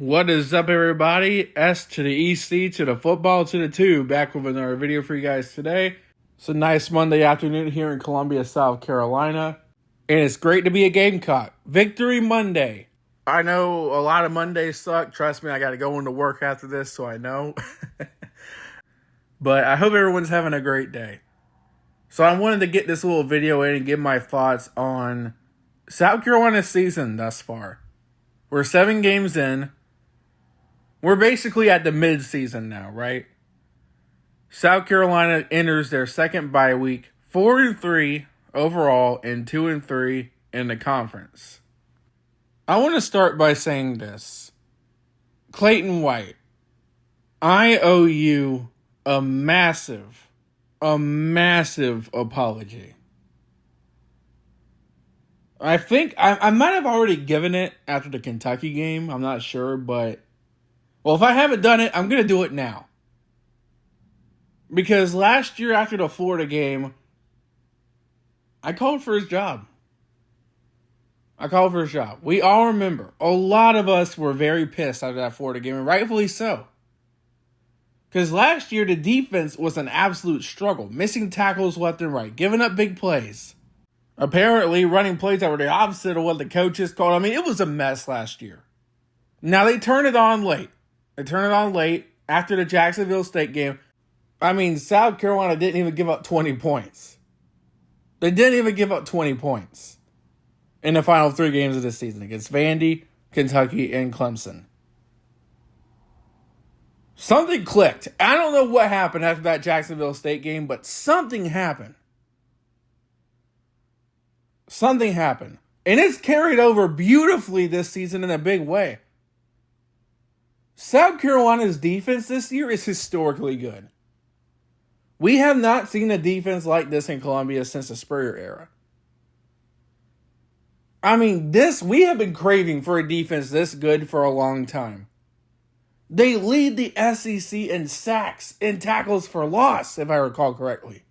What is up, everybody? S to the EC to the football to the 2. Back with another video for you guys today. It's a nice Monday afternoon here in Columbia, South Carolina. And it's great to be a Gamecock. Victory Monday. I know a lot of Mondays suck. Trust me, I got to go into work after this, so I know. But I hope everyone's having a great day. So I wanted to get this little video in and give my thoughts on South Carolina's season thus far. We're 7 games in. We're basically at the midseason now, right? South Carolina enters their second bye week, 4-3 overall and 2-3 in the conference. I want to start by saying this. Clayton White, I owe you a massive apology. I think I might have already given it after the Kentucky game. I'm not sure, but well, if I haven't done it, I'm going to do it now. Because last year after the Florida game, I called for his job. We all remember. A lot of us were very pissed after that Florida game, and rightfully so. Because last year, the defense was an absolute struggle. Missing tackles left and right. Giving up big plays. Apparently, running plays that were the opposite of what the coaches called. I mean, it was a mess last year. Now, they turned it on late. After the Jacksonville State game. I mean, South Carolina didn't even give up 20 points. They didn't even give up 20 points in the final 3 games of this season against Vandy, Kentucky, and Clemson. Something clicked. I don't know what happened after that Jacksonville State game, but something happened. And it's carried over beautifully this season in a big way. South Carolina's defense this year is historically good. We have not seen a defense like this in Columbia since the Spurrier era. I mean, we have been craving for a defense this good for a long time. They lead the SEC in sacks and tackles for loss, if I recall correctly.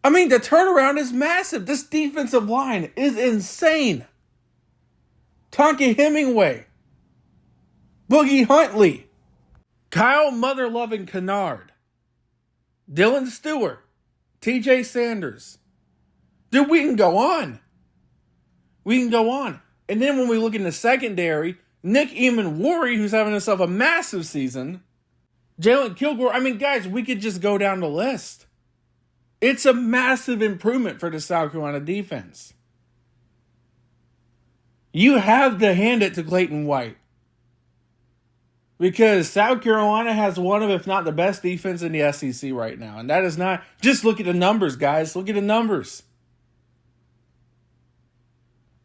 I mean, the turnaround is massive. This defensive line is insane. Tonka Hemingway, Boogie Huntley, Kyle Mother-Loving Kennard, Dylan Stewart, TJ Sanders. Dude, we can go on. And then when we look in the secondary, Nick Eamon-Worry, who's having himself a massive season, Jalen Kilgore. I mean, guys, we could just go down the list. It's a massive improvement for the South Carolina defense. You have to hand it to Clayton White. Because South Carolina has one of, if not the best defense in the SEC right now. And that is not, just look at the numbers, guys. Look at the numbers.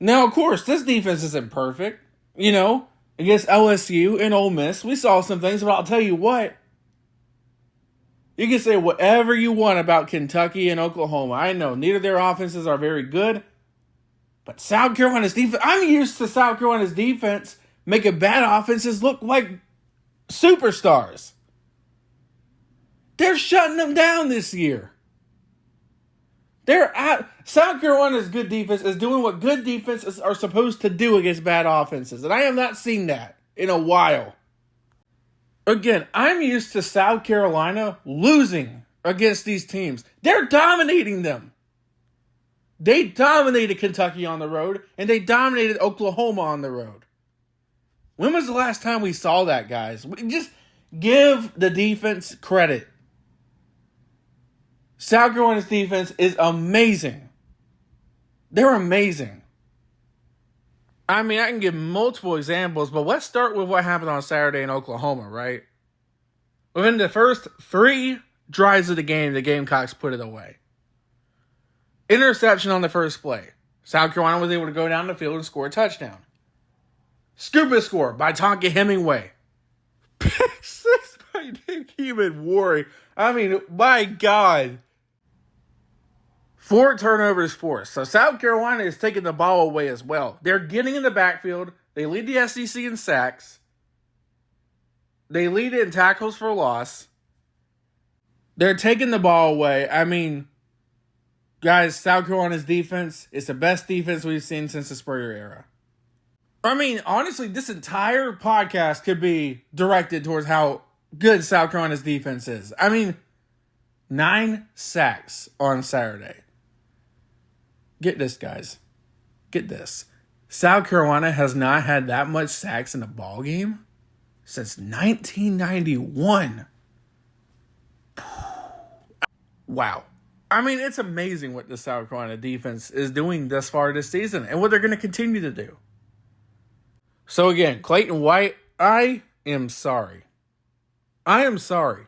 Now, of course, this defense isn't perfect. You know, against LSU and Ole Miss, we saw some things, but I'll tell you what. You can say whatever you want about Kentucky and Oklahoma. I know neither of their offenses are very good. But South Carolina's defense, I'm used to South Carolina's defense making bad offenses look like superstars. They're shutting them down this year. South Carolina's good defense is doing what good defenses are supposed to do against bad offenses. And I have not seen that in a while. Again, I'm used to South Carolina losing against these teams. They're dominating them. They dominated Kentucky on the road, and they dominated Oklahoma on the road. When was the last time we saw that, guys? Just give the defense credit. South Carolina's defense is amazing. They're amazing. I mean, I can give multiple examples, but let's start with what happened on Saturday in Oklahoma, right? Within the first 3 drives of the game, the Gamecocks put it away. Interception on the first play. South Carolina was able to go down the field and score a touchdown. Scuba score by Tonka Hemingway. Pick 6 by Nick Eamon-Worry. I mean, my God. 4 turnovers forced. So South Carolina is taking the ball away as well. They're getting in the backfield. They lead the SEC in sacks. They lead it in tackles for loss. They're taking the ball away. I mean, guys, South Carolina's defense is the best defense we've seen since the Spurrier era. I mean, honestly, this entire podcast could be directed towards how good South Carolina's defense is. I mean, 9 sacks on Saturday. Get this, guys. Get this. South Carolina has not had that much sacks in a ball game since 1991. Wow. I mean, it's amazing what the South Carolina defense is doing thus far this season and what they're going to continue to do. So again, Clayton White, I am sorry. I am sorry.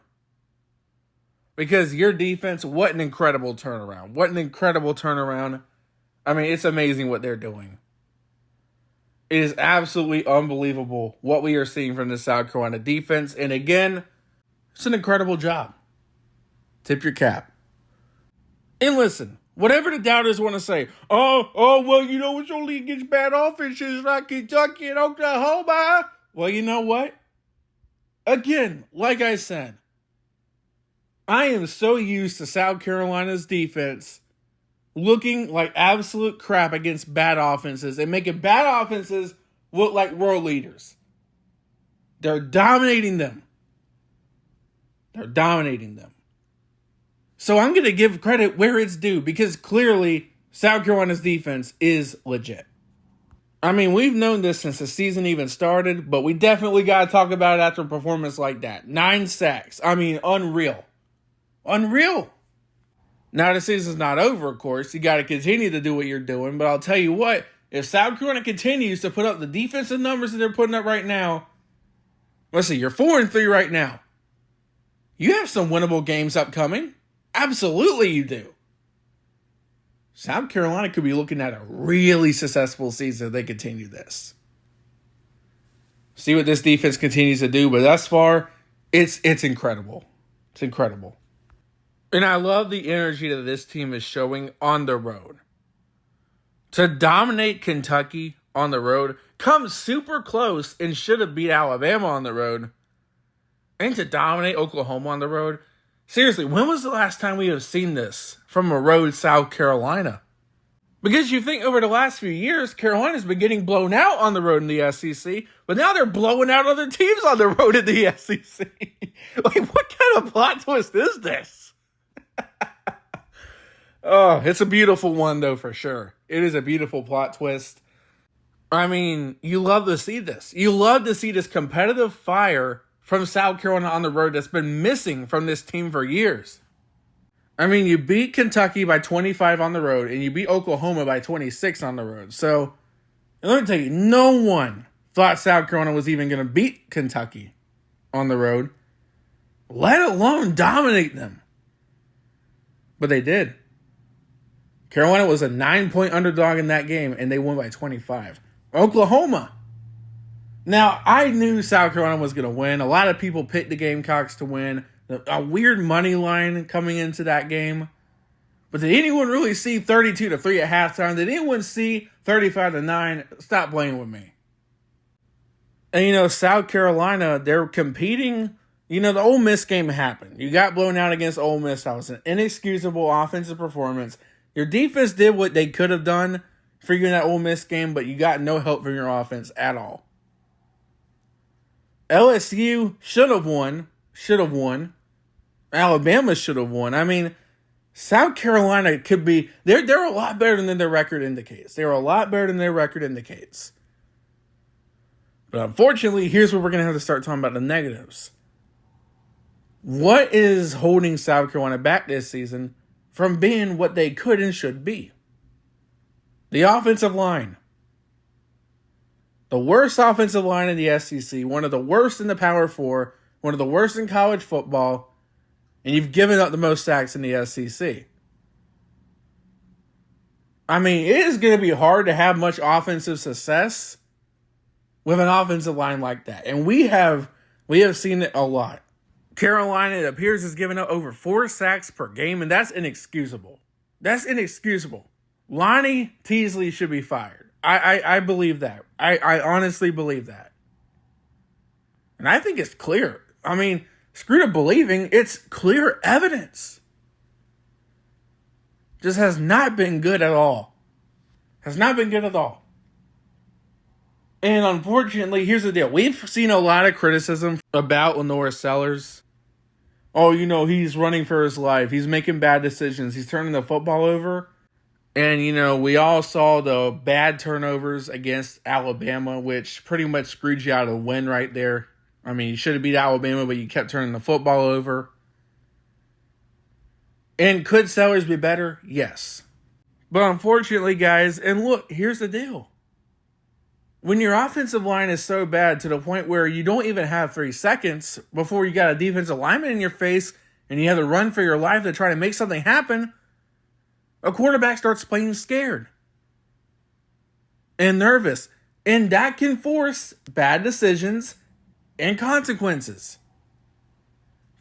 Because your defense, what an incredible turnaround. What an incredible turnaround. I mean, it's amazing what they're doing. It is absolutely unbelievable what we are seeing from the South Carolina defense. And again, it's an incredible job. Tip your cap. And listen, whatever the doubters want to say, well, you know, it's only against bad offenses like Kentucky and Oklahoma. Well, you know what? Again, like I said, I am so used to South Carolina's defense looking like absolute crap against bad offenses and making bad offenses look like world leaders. They're dominating them. They're dominating them. So I'm going to give credit where it's due because clearly South Carolina's defense is legit. I mean, we've known this since the season even started, but we definitely got to talk about it after a performance like that. 9 sacks. I mean, unreal. Unreal. Now, the season's not over, of course. You got to continue to do what you're doing. But I'll tell you what, if South Carolina continues to put up the defensive numbers that they're putting up right now, let's see, you're 4-3 right now. You have some winnable games upcoming. Absolutely you do. South Carolina could be looking at a really successful season if they continue this. See what this defense continues to do, but thus far, it's incredible. It's incredible. And I love the energy that this team is showing on the road. To dominate Kentucky on the road, come super close and should have beat Alabama on the road, and to dominate Oklahoma on the road. Seriously, when was the last time we have seen this from a road South Carolina? Because you think over the last few years, Carolina's been getting blown out on the road in the SEC, but now they're blowing out other teams on the road in the SEC. Like, what kind of plot twist is this? Oh, it's a beautiful one, though, for sure. It is a beautiful plot twist. I mean, you love to see this. You love to see this competitive fire from South Carolina on the road that's been missing from this team for years. I mean, you beat Kentucky by 25 on the road, and you beat Oklahoma by 26 on the road. So, let me tell you, no one thought South Carolina was even going to beat Kentucky on the road, let alone dominate them. But they did. Carolina was a 9-point underdog in that game, and they won by 25. Oklahoma. Now, I knew South Carolina was going to win. A lot of people picked the Gamecocks to win. A weird money line coming into that game. But did anyone really see 32-3 at halftime? Did anyone see 35-9? Stop playing with me. And, South Carolina, they're competing. The Ole Miss game happened. You got blown out against Ole Miss. That was an inexcusable offensive performance. Your defense did what they could have done for you in that Ole Miss game, but you got no help from your offense at all. LSU should have won. Alabama should have won. I mean, South Carolina could be... They're a lot better than their record indicates. They're a lot better than their record indicates. But unfortunately, here's where we're going to have to start talking about the negatives. What is holding South Carolina back this season from being what they could and should be? The offensive line. The worst offensive line in the SEC, one of the worst in the Power 4, one of the worst in college football, and you've given up the most sacks in the SEC. I mean, it is going to be hard to have much offensive success with an offensive line like that. And we have seen it a lot. Carolina, it appears, has given up over 4 sacks per game, and that's inexcusable. That's inexcusable. Lonnie Teasley should be fired. I believe that. I honestly believe that. And I think it's clear. I mean, screw the believing. It's clear evidence. Just has not been good at all. Has not been good at all. And unfortunately, here's the deal. We've seen a lot of criticism about Lenore Sellers. Oh, he's running for his life. He's making bad decisions. He's turning the football over. And, we all saw the bad turnovers against Alabama, which pretty much screwed you out of a win right there. I mean, you should have beat Alabama, but you kept turning the football over. And could Sellers be better? Yes. But unfortunately, guys, and look, here's the deal. When your offensive line is so bad to the point where you don't even have 3 seconds before you got a defensive lineman in your face and you have to run for your life to try to make something happen, a quarterback starts playing scared and nervous. And that can force bad decisions and consequences.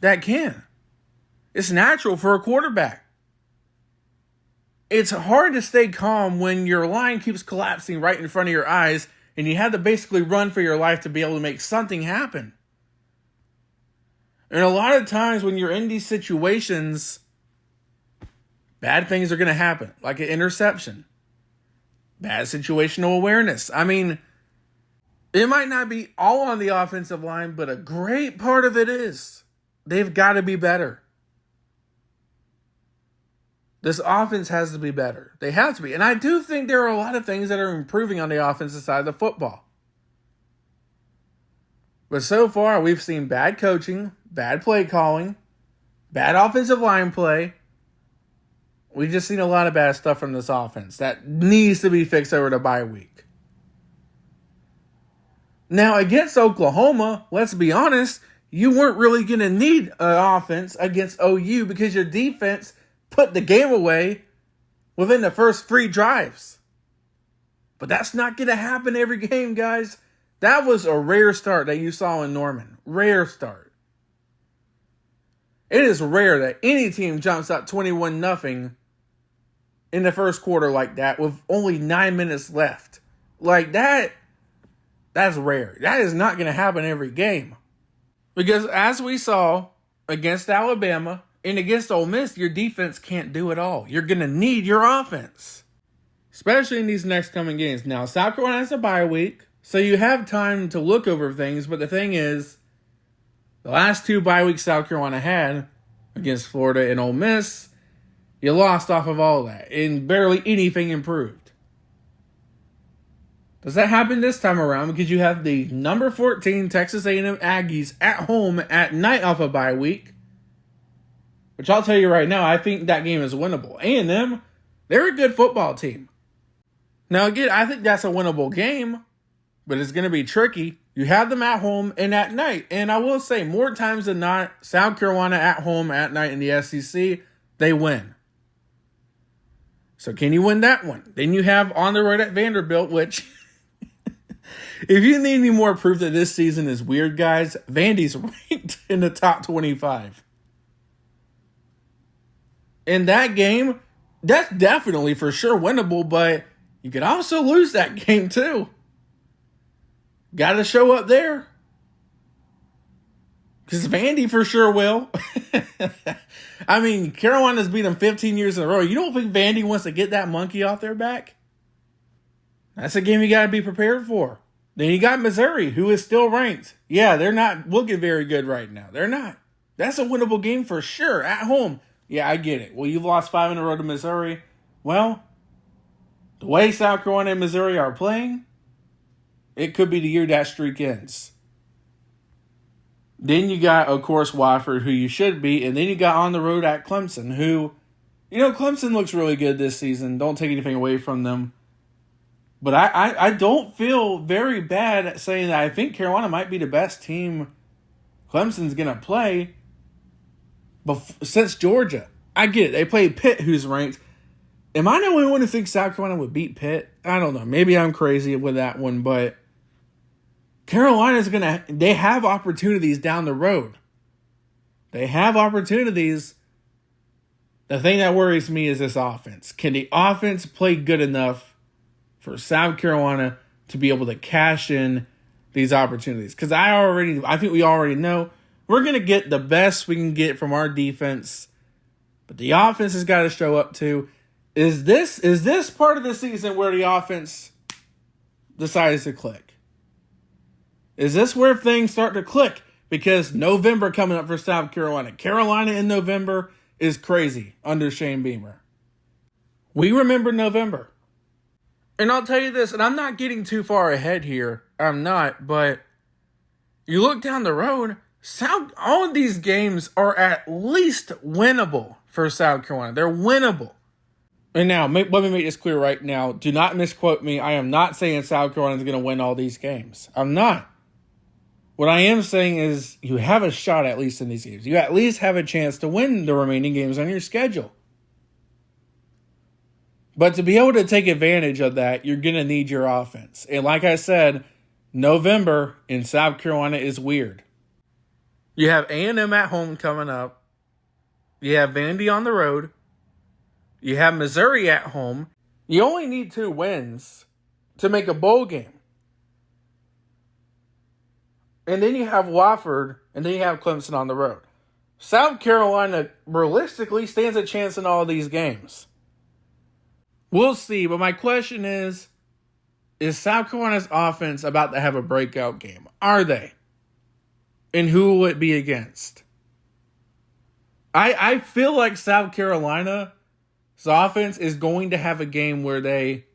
That can. It's natural for a quarterback. It's hard to stay calm when your line keeps collapsing right in front of your eyes and you have to basically run for your life to be able to make something happen. And a lot of times when you're in these situations, bad things are going to happen, like an interception, bad situational awareness. I mean, it might not be all on the offensive line, but a great part of it is. They've got to be better. This offense has to be better. They have to be. And I do think there are a lot of things that are improving on the offensive side of the football. But so far, we've seen bad coaching, bad play calling, bad offensive line play. We've just seen a lot of bad stuff from this offense that needs to be fixed over the bye week. Now, against Oklahoma, let's be honest, you weren't really going to need an offense against OU because your defense put the game away within the first 3 drives. But that's not going to happen every game, guys. That was a rare start that you saw in Norman. Rare start. It is rare that any team jumps up 21-0 in the first quarter like that with only 9 minutes left. Like that, that's rare. That is not going to happen every game. Because as we saw against Alabama and against Ole Miss, your defense can't do it all. You're going to need your offense. Especially in these next coming games. Now, South Carolina has a bye week, so you have time to look over things. But the thing is, the last 2 bye weeks South Carolina had against Florida and Ole Miss, you lost off of all that. And barely anything improved. Does that happen this time around? Because you have the number 14 Texas A&M Aggies at home at night off a bye week. Which I'll tell you right now, I think that game is winnable. A&M, they're a good football team. Now again, I think that's a winnable game, but it's going to be tricky. You have them at home and at night. And I will say, more times than not, South Carolina at home at night in the SEC, they win. So can you win that one? Then you have on the road at Vanderbilt, which, if you need any more proof that this season is weird, guys, Vandy's ranked in the top 25. In that game, that's definitely for sure winnable, but you could also lose that game too. Got to show up there. Because Vandy for sure will. I mean, Carolina's beat them 15 years in a row. You don't think Vandy wants to get that monkey off their back? That's a game you got to be prepared for. Then you got Missouri, who is still ranked. Yeah, they're not looking very good right now. They're not. That's a winnable game for sure at home. Yeah, I get it. Well, you've lost 5 in a row to Missouri. Well, the way South Carolina and Missouri are playing, it could be the year that streak ends. Then you got, of course, Wofford, who you should beat. And then you got on the road at Clemson, who, Clemson looks really good this season. Don't take anything away from them. But I don't feel very bad at saying that I think Carolina might be the best team Clemson's going to play since Georgia. I get it. They played Pitt, who's ranked. Am I the only one who thinks South Carolina would beat Pitt? I don't know. Maybe I'm crazy with that one, but Carolina's they have opportunities down the road. They have opportunities. The thing that worries me is this offense. Can the offense play good enough for South Carolina to be able to cash in these opportunities? Because I think we already know we're going to get the best we can get from our defense, but the offense has got to show up too. Is this part of the season where the offense decides to click? Is this where things start to click? Because November coming up for South Carolina. Carolina in November is crazy under Shane Beamer. We remember November. And I'll tell you this, and I'm not getting too far ahead here. I'm not, but you look down the road, all of these games are at least winnable for South Carolina. They're winnable. And now, let me make this clear right now. Do not misquote me. I am not saying South Carolina is going to win all these games. I'm not. What I am saying is you have a shot at least in these games. You at least have a chance to win the remaining games on your schedule. But to be able to take advantage of that, you're going to need your offense. And like I said, November in South Carolina is weird. You have A&M at home coming up. You have Vandy on the road. You have Missouri at home. You only need 2 wins to make a bowl game. And then you have Wofford, and then you have Clemson on the road. South Carolina realistically stands a chance in all these games. We'll see, but my question is South Carolina's offense about to have a breakout game? Are they? And who will it be against? I feel like South Carolina's offense is going to have a game where they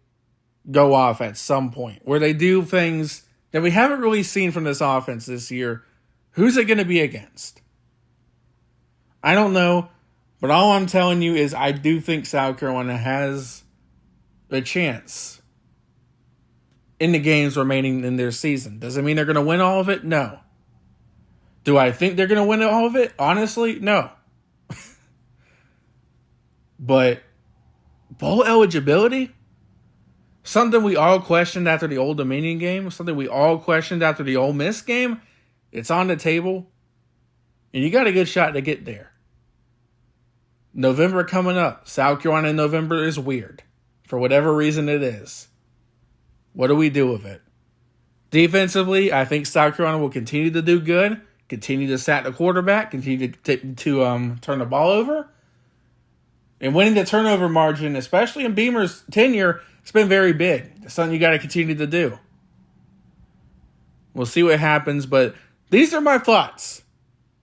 go off at some point, where they do things that we haven't really seen from this offense this year. Who's it going to be against? I don't know, but all I'm telling you is I do think South Carolina has a chance in the games remaining in their season. Does it mean they're going to win all of it? No. Do I think they're going to win all of it? Honestly, no. But bowl eligibility? Something we all questioned after the Old Dominion game. Something we all questioned after the Ole Miss game. It's on the table. And you got a good shot to get there. November coming up. South Carolina in November is weird. For whatever reason it is. What do we do with it? Defensively, I think South Carolina will continue to do good. Continue to sack the quarterback. Continue to turn the ball over. And winning the turnover margin, especially in Beamer's tenure, it's been very big. It's something you got to continue to do. We'll see what happens, but these are my thoughts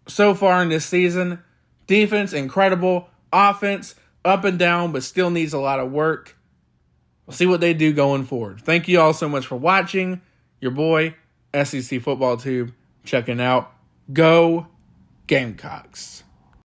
so far in this season. Defense, incredible. Offense, up and down, but still needs a lot of work. We'll see what they do going forward. Thank you all so much for watching. Your boy, SEC Football Tube, checking out. Go Gamecocks.